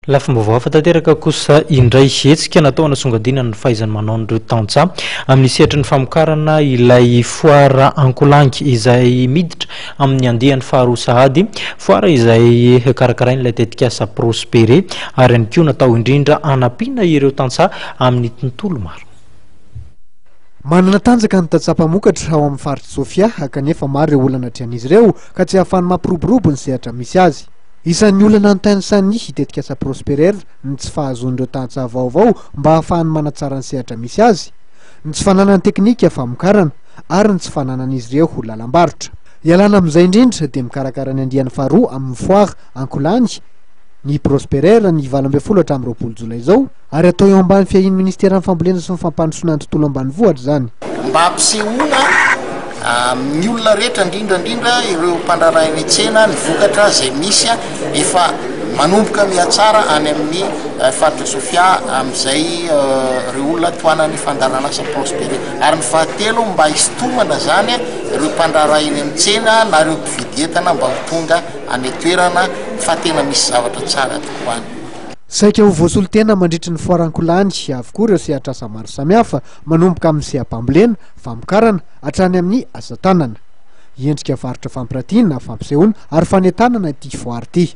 Lafim-baovao afa-tanteraka kosa indray hetsika natao nasongadina ny fahaizany manao an'ireo tantsaha amin'ny sehatry ny famokarana ilay foara Ankolangy izay miditra amin'ny andehan'ny faharoa sahady, foara izay karakarain'ilay tetikasa Prospere ary ihany koa natao indrindra hanampiana ireo tantsaha amin'ny tontolo maro. Manana tanjaka ny tantsaha-pamokatra ao amin'ny faritra Sofia, kanefa maro ireo olana atrehan'izy ireo ka tsy ahafahany mampiroborobo ny sehatra misy azy. Isan'ny olana notanisany tetikasa Prosperer ny tsy fahazoan'ireo tantsaha vaovao mba ahafahany manatsara ny sehatra misy azy, ny tsy fananany teknika famokarana ary ny tsy fananan'izy ireo ho lalam-barotra. Ialana amin'izay indrindra dia mikarakara ny andiany faharoa amin'ny foara Ankolangy ny Prosperer ny 20 hatramin'ny 20 jolay izao, ary atao eo ambany fiahin'ny ministeran'ny fambolena sy ny fampandrosoana ny tontolo ambanivohitra zany. Mba hampisehoana ny olona rehetra indrindra ireo mpandrarainy tsena ny vokatra izay misy efa manomboka mihatsara any amin'ny faritra Sofia amin'izay ireo olona toanany fandaran'asa Prospere. Ary ny fahatelo mba hisintomana zany ireo mpandrarainy amin'ny tsena na ireo mpividy entana mba ho tonga any toerana fa tena misy zavatra tsara tokoa any. Saika ho voasolo-tena mandritry ny foara Ankolangy avokoa ireo sehatra asa maro samihafa manomboka amin'ny seha-pambolena, famokarana hatrany amin'ny asa tanana, endrika varotra fampiratiana, fampisehoana ary fanentanana ity foara ity.